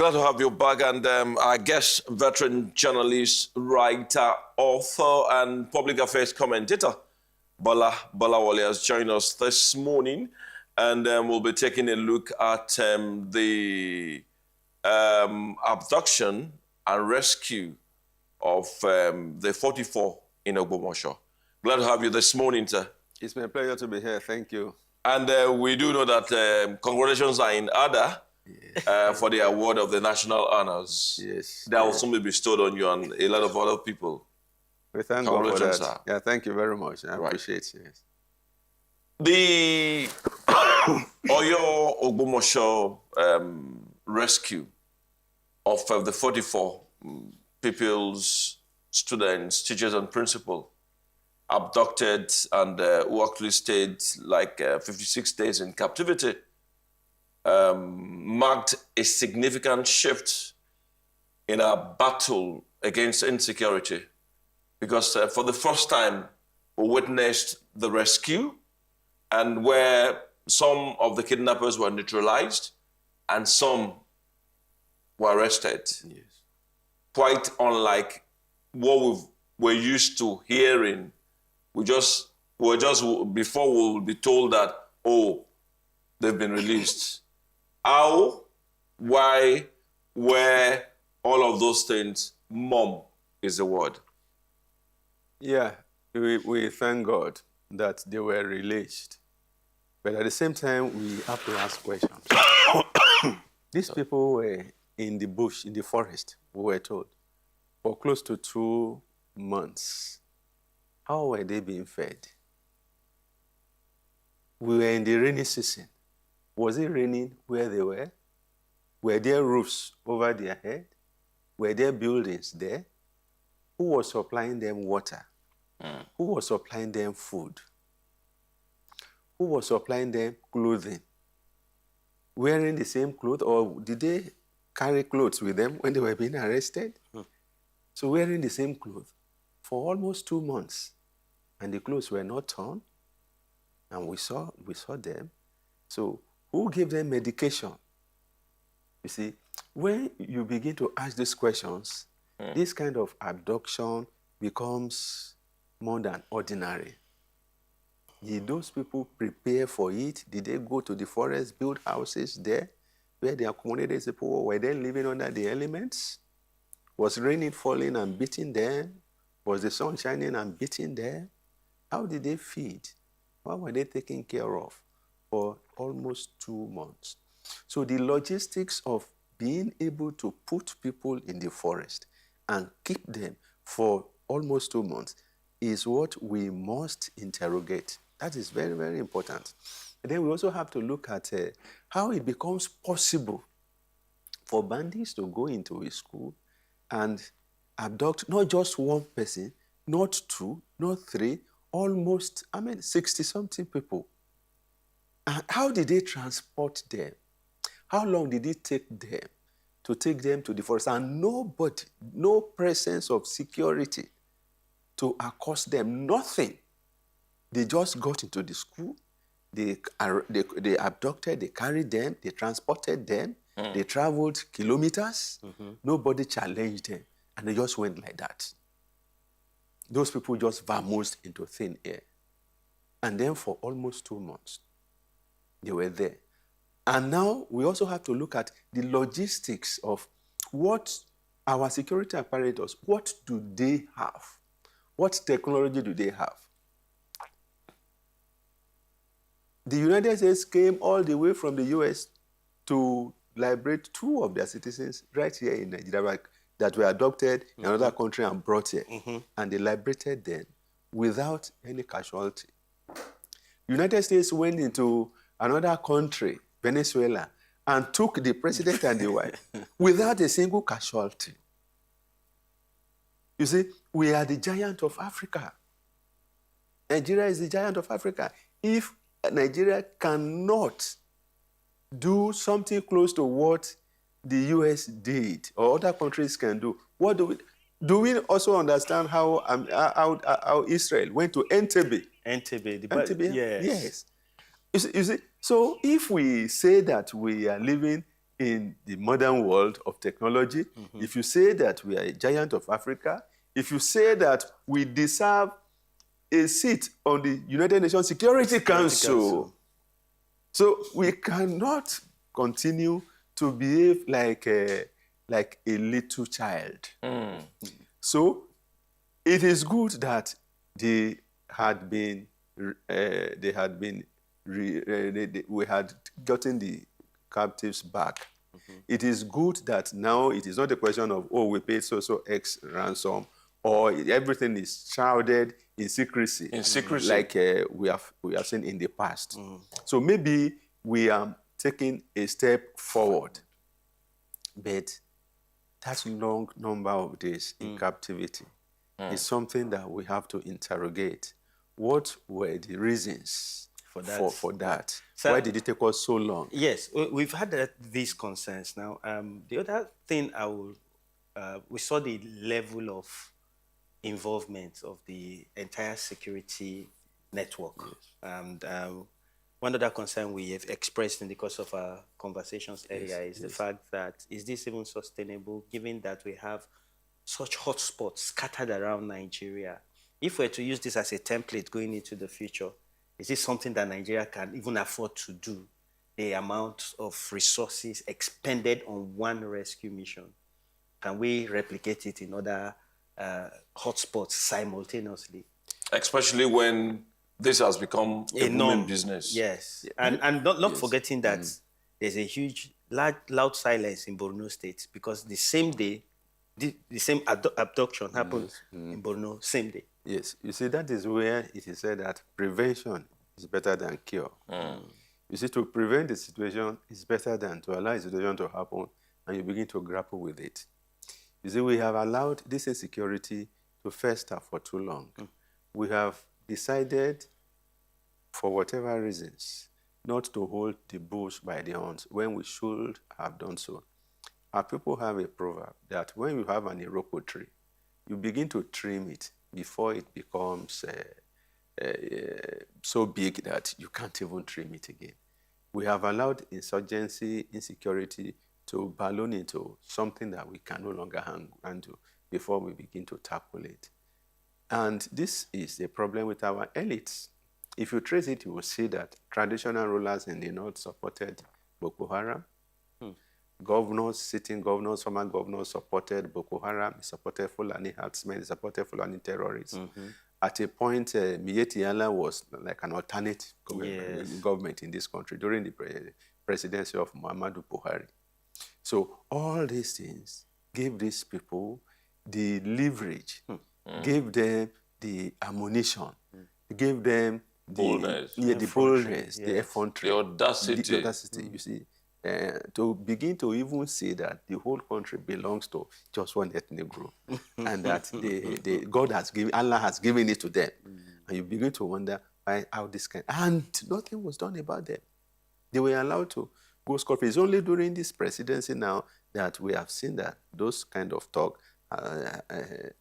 glad to have you back. And our guest, veteran journalist, writer, author, and public affairs commentator, Bola Wale, has joined us this morning. And we'll be taking a look at the abduction and rescue of the 44 in Ogbomoso. Glad to have you this morning, sir. It's been a pleasure to be here. Thank you. And we do know that congratulations are in order for the award of the national honors. Yes. That will soon be bestowed on you and a lot of other people. We thank God for that. Sir. Yeah, thank you very much. I appreciate it. Yes. The Oyo Ogbomoso rescue of the 44 pupils, students, teachers, and principal abducted and who actually stayed like 56 days in captivity marked a significant shift in our battle against insecurity, because for the first time we witnessed the rescue, and where some of the kidnappers were neutralized and some were arrested. Yes. Quite unlike what we're used to hearing. Before we'll be told that, oh, they've been released. How, why, where, all of those things, mom is the word. Yeah, we thank God that they were released. But at the same time, we have to ask questions. These people were in the bush, in the forest, we were told, for close to 2 months. How were they being fed? We were in the rainy season. Was it raining where they were? Were there roofs over their head? Were there buildings there? Who was supplying them water? Who was supplying them food? Who was supplying them clothing? Wearing the same clothes, or did they carry clothes with them when they were being arrested? So wearing the same clothes for almost 2 months, and the clothes were not torn, and we saw them. So who gave them medication? You see, when you begin to ask these questions, this kind of abduction becomes more than ordinary. Did those people prepare for it? Did they go to the forest, build houses there where they accommodated people? Were they living under the elements? Was raining falling and beating them? Was the sun shining and beating them? How did they feed? What were they taken care of for almost 2 months? So the logistics of being able to put people in the forest and keep them for almost 2 months is what we must interrogate. That is very, very important. And then we also have to look at how it becomes possible for bandits to go into a school and abduct not just one person, not two, not three, almost, 60-something people. And how did they transport them? How long did it take them to take them to the forest? And nobody, no presence of security to accost them, nothing. They just got into the school, they abducted, they carried them, they transported them, they traveled kilometers, nobody challenged them, and they just went like that. Those people just vamoosed into thin air. And then for almost 2 months, they were there. And now we also have to look at the logistics of what our security apparatus, what do they have? What technology do they have? The United States came all the way from the US to liberate 2 of their citizens right here in Nigeria that were adopted in another country and brought here. And they liberated them without any casualty. The United States went into another country, Venezuela, and took the president and the wife without a single casualty. You see, we are the giant of Africa. Nigeria is the giant of Africa. If Nigeria cannot do something close to what the US did or other countries can do, what do we also understand how Israel went to Entebbe? Entebbe, yes. You see, so if we say that we are living in the modern world of technology, if you say that we are a giant of Africa, if you say that we deserve a seat on the United Nations Security Council, so we cannot continue to behave like a little child. So it is good that we had gotten the captives back. It is good that now it is not a question of, oh, we paid so X ransom, or everything is shrouded in secrecy. Like we have seen in the past. So maybe we are taking a step forward, but that long number of days in captivity is something that we have to interrogate. What were the reasons for that? So, why did it take us so long? Yes, we've had these concerns now. The other thing we saw the level of involvement of the entire security network. Yes. And one other concern we have expressed in the course of our conversations earlier is the fact that, is this even sustainable, given that we have such hotspots scattered around Nigeria? If we're to use this as a template going into the future, is this something that Nigeria can even afford to do? The amount of resources expended on one rescue mission, can we replicate it in other hotspots simultaneously? Especially when this has become a booming business. Yes. And not forgetting that there's a huge, loud silence in Borno State, because the same day, the same abduction happened in Borno, same day. Yes. You see, that is where it is said that prevention is better than cure. You see, to prevent the situation is better than to allow the situation to happen and you begin to grapple with it. You see, we have allowed this insecurity to fester for too long. We have decided, for whatever reasons, not to hold the bush by the horns when we should have done so. Our people have a proverb that when you have an iroko tree, you begin to trim it before it becomes so big that you can't even trim it again. We have allowed insurgency, insecurity to balloon into something that we can no longer handle before we begin to tackle it. And this is a problem with our elites. If you trace it, you will see that traditional rulers in the north supported Boko Haram. Governors, sitting governors, former governors supported Boko Haram, supported Fulani herdsmen, supported Fulani terrorists. At a point, Miyetti Allah was like an alternate government in this country during the presidency of Muhammadu Buhari. So all these things gave these people the leverage, gave them the ammunition, gave them the boldness, the effrontery, the audacity. You see, to begin to even say that the whole country belongs to just one ethnic group, and that Allah has given it to them, and you begin to wonder how this can, and nothing was done about them. They were allowed to go scot-free. It's only during this presidency now that we have seen that those kind of talk,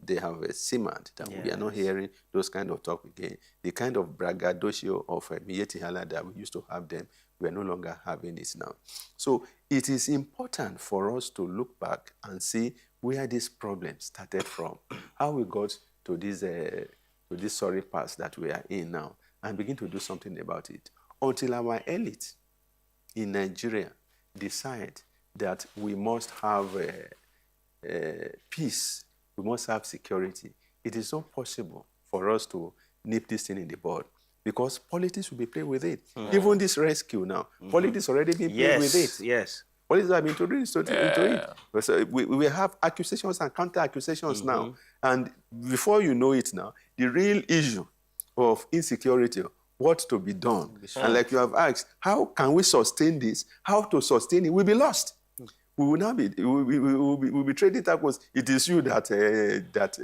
they have simmered, that we are not hearing those kind of talk again. The kind of braggadocio of Miyetti Allah that we used to have them, we are no longer having it now. So it is important for us to look back and see where this problem started from, how we got to this sorry pass that we are in now, and begin to do something about it. Until our elite in Nigeria decide that we must have peace, we must have security, it is not possible for us to nip this thing in the bud, because politics will be played with it. Even this rescue now, politics already been played with it. Yes. Politics have been introduced into it. So we have accusations and counter-accusations now. And before you know it now, the real issue of insecurity, what to be done. And like you have asked, how can we sustain this? How to sustain it? We'll be lost. We will not be. We will be trading tackles. It is you that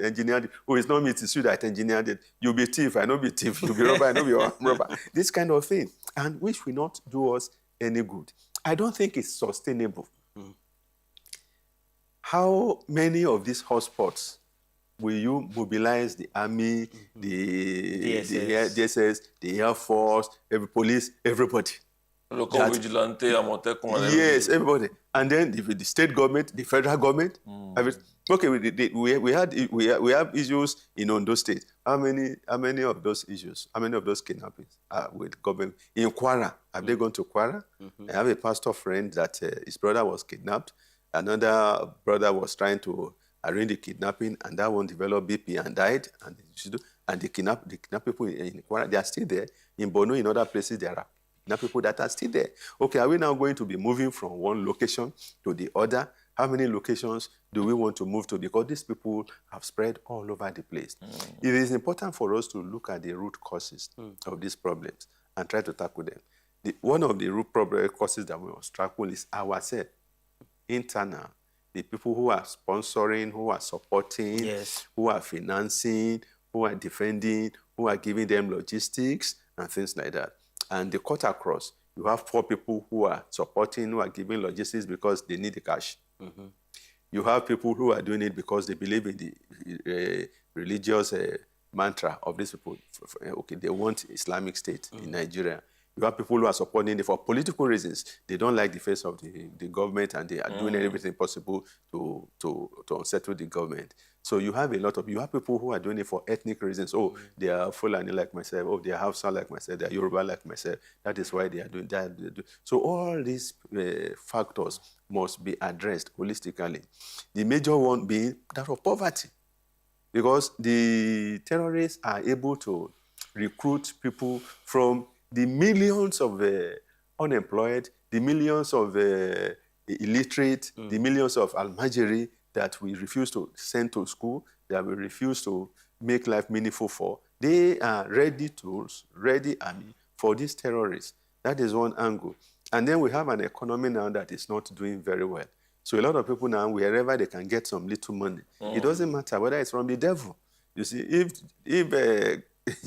engineered it. Oh, it's not me. It is you that engineered it. You'll be thief. I know be thief. You'll be robber. I know be robber. This kind of thing, and which will not do us any good. I don't think it's sustainable. How many of these hotspots will you mobilize the army, the DSS, the Air Force, every police, everybody? Local vigilante, Amotekun, and Yes, everybody. And then the state government, the federal government. Okay, we have issues in Ondo State. How many of those issues? How many of those kidnappings are with government? In Kwara, have they gone to Kwara? I have a pastor friend that his brother was kidnapped. Another brother was trying to arrange the kidnapping, and that one developed BP and died. And the kidnap people in Kwara, they are still there. In Borno, in other places, there are people that are still there. Okay, are we now going to be moving from one location to the other? How many locations do we want to move to? Because these people have spread all over the place. It is important for us to look at the root causes of these problems and try to tackle them. One of the root causes that we must tackle is ourselves, internal. The people who are sponsoring, who are supporting, who are financing, who are defending, who are giving them logistics and things like that. And the cut across, you have 4 people who are supporting, who are giving logistics because they need the cash. You have people who are doing it because they believe in the religious mantra of these people. Okay, they want Islamic State in Nigeria. You have people who are supporting it for political reasons. They don't like the face of the government, and they are doing everything possible to unsettle the government. So you have people who are doing it for ethnic reasons. Oh, they are Fulani like myself. Oh, they are Hausa like myself. They are Yoruba like myself. That is why they are doing that. So all these factors must be addressed holistically. The major one being that of poverty. Because the terrorists are able to recruit people from the millions of unemployed, the millions of illiterate, the millions of almajiri that we refuse to send to school, that we refuse to make life meaningful for. They are ready tools, ready army for these terrorists. That is one angle. And then we have an economy now that is not doing very well. So a lot of people now, wherever they can get some little money, it doesn't matter whether it's from the devil. You see, if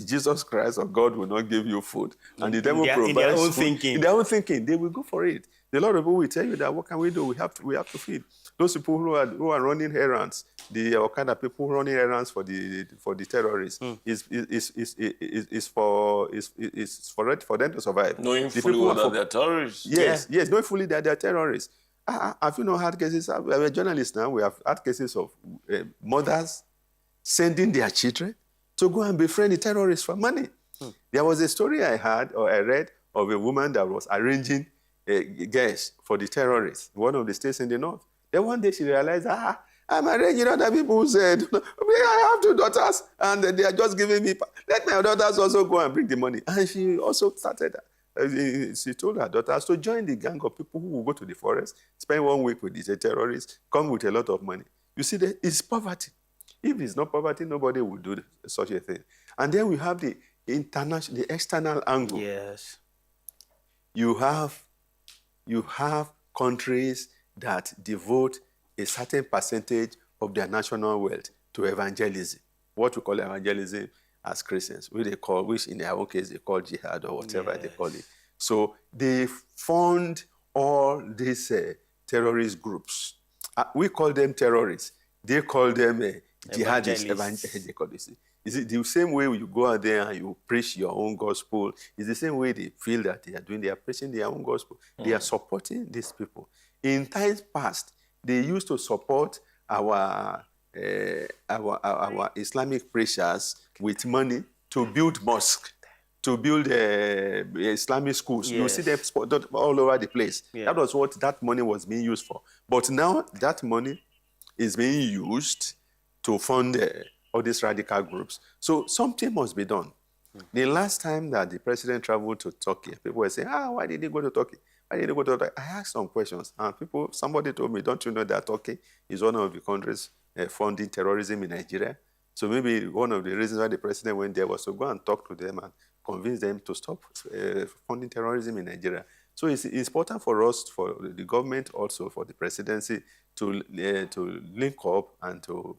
Jesus Christ or God will not give you food, and the devil provides in their own food, thinking. in their own thinking, they will go for it. A lot of people will tell you that what can we do? We have to feed those people who are running errands. The Okada people running errands for the terrorists is for them to survive. Knowing fully that they're terrorists. Yes, knowing fully that they're terrorists. Have you not had cases? We're journalists now. We have had cases of mothers sending their children to go and befriend the terrorists for money. There was a story I read of a woman that was arranging guests for the terrorists, one of the states in the north. Then one day she realized, I'm arranging other people who said, I have 2 daughters, and they are just giving me, let my daughters also go and bring the money. And she also started, she told her daughters to join the gang of people who will go to the forest, spend 1 week with these terrorists, come with a lot of money. You see, it's poverty. If it's not poverty, nobody will do such a thing. And then we have the external angle. Yes. You have countries that devote a certain percentage of their national wealth to evangelism. What we call evangelism as Christians, which in their own case they call jihad or whatever they call it. So they fund all these terrorist groups. We call them terrorists. They call them jihadists, evangelists. Is it the same way you go out there and you preach your own gospel? It's the same way they feel that they are doing. They are preaching their own gospel. They are supporting these people. In times past, they used to support our Islamic preachers with money to build mosques, to build Islamic schools. You see them all over the place. That was what that money was being used for. But now that money is being used to fund all these radical groups. So something must be done. The last time that the president traveled to Turkey, people were saying, why did he go to Turkey? Why did he go to Turkey? I asked some questions, and somebody told me, don't you know that Turkey is one of the countries funding terrorism in Nigeria? So maybe one of the reasons why the president went there was to go and talk to them and convince them to stop funding terrorism in Nigeria. So it's important for us, for the government, also for the presidency, to link up and to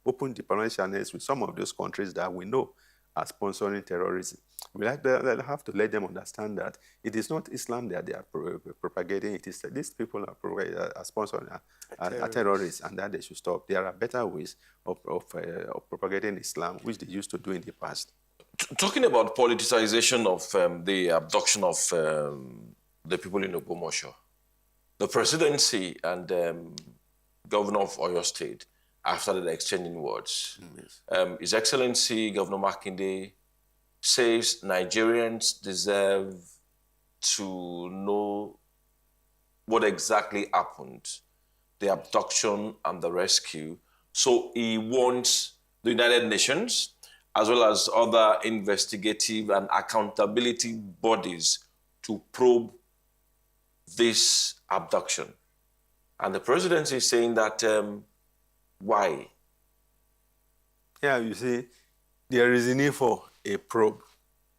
open diplomatic channels with some of those countries that we know are sponsoring terrorism. We have to let them understand that it is not Islam that they are propagating. It is these people are sponsoring terrorists, and that they should stop. There are better ways of propagating Islam, which they used to do in the past. Talking about politicization of the abduction of the people in Ogbomoso. The presidency and governor of Oyo State have started exchanging words. His Excellency Governor Makinde says Nigerians deserve to know what exactly happened, the abduction and the rescue. So he wants the United Nations, as well as other investigative and accountability bodies, to probe this abduction. And the presidency is saying that, why? Yeah, you see, there is a need for a probe.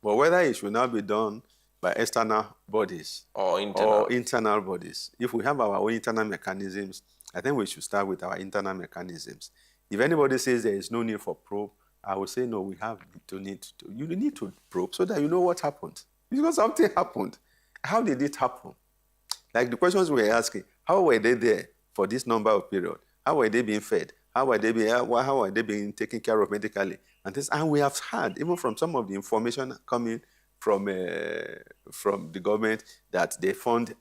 But whether it should now be done by external bodies Or internal bodies, if we have our own internal mechanisms, I think we should start with our internal mechanisms. If anybody says there is no need for probe, I would say, no, we have to need to. You need to probe so that you know what happened. Because something happened. How did it happen? Like the questions we were asking, how were they there for this number of period? How were they being fed? How were they being taken care of medically? And we have heard, even from some of the information coming from the government, that they found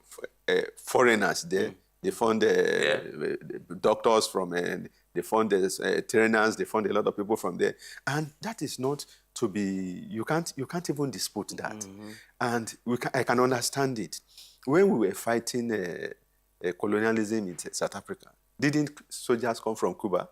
foreigners there. They found doctors from, they found trainers, they found a lot of people from there. And that is not to be, you can't even dispute that. And I can understand it. When we were fighting colonialism in South Africa, didn't soldiers come from Cuba?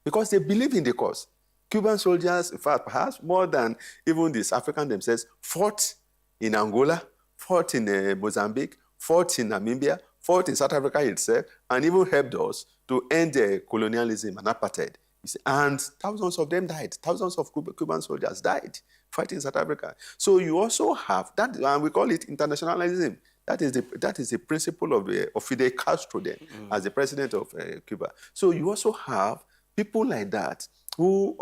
Because they believe in the cause. Cuban soldiers, in fact, perhaps more than even the South Africans themselves, fought in Angola, fought in Mozambique, fought in Namibia, fought in South Africa itself, and even helped us to end colonialism and apartheid. And thousands of them died. Thousands of Cuban soldiers died fighting South Africa. So you also have that, and we call it internationalism. That is the principle of Fidel Castro then, as the president of Cuba. So you also have people like that who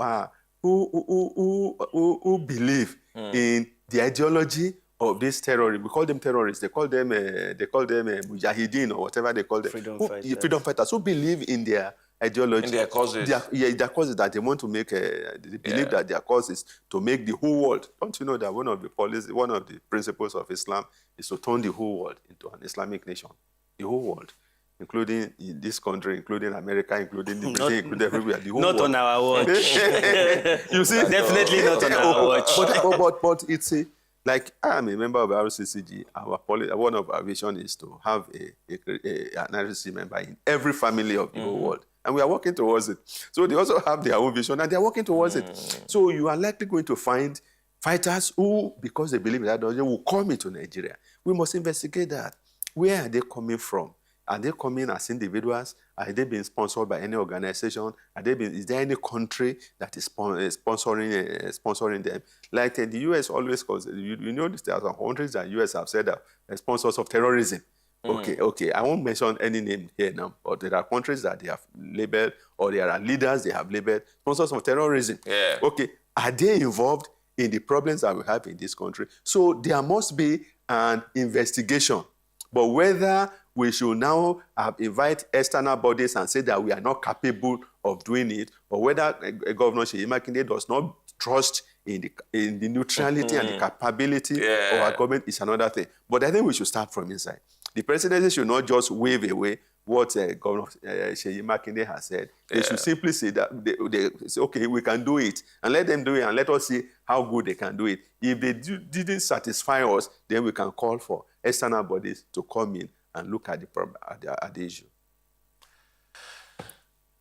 believe in the ideology of this terrorists. We call them terrorists. They call them mujahideen or whatever they call them. Freedom fighters who believe in their ideology. In their causes. Their causes that they want to make. They believe that their cause is to make the whole world. Don't you know that one of the principles of Islam is to turn the whole world into an Islamic nation? The whole world, including in this country, including America, including the Britain, including everywhere. The whole not world. on our watch. You see, Definitely not on our watch. But it's like I am a member of RCCG. One of our vision is to have an RCCG member in every family of the whole world. And we are working towards it. So they also have their own vision and they are working towards it. So you are likely going to find fighters who, because they believe in that, will come into Nigeria. We must investigate that. Where are they coming from? Are they coming as individuals? Are they being sponsored by any organization? Is there any country that is sponsoring them? Like the U.S. always calls, you know, there are countries that U.S. have said are sponsors of terrorism. Okay. I won't mention any name here now, but there are countries that they have labeled, or there are leaders they have labeled sponsors of terrorism. Yeah. Okay, are they involved in the problems that we have in this country? So there must be an investigation. But whether we should now invite external bodies and say that we are not capable of doing it, or whether Governor Seyi Makinde does not trust in the neutrality and the capability of our government is another thing. But I think we should start from inside. The presidency should not just wave away what Governor Seyi Makinde has said. They should simply say that they say, okay, we can do it, and let them do it, and let us see how good they can do it. If they didn't satisfy us, then we can call for external bodies to come in and look at the problem, at the issue.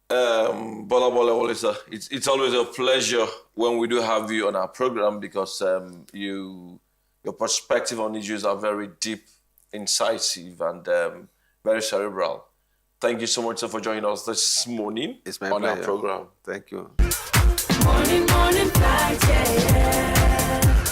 Bola, it's always a pleasure when we do have you on our program, because your perspective on issues are very deep, incisive, and very cerebral. Thank you so much, sir, for joining us this morning on our program. Thank you. Morning, flight, yeah.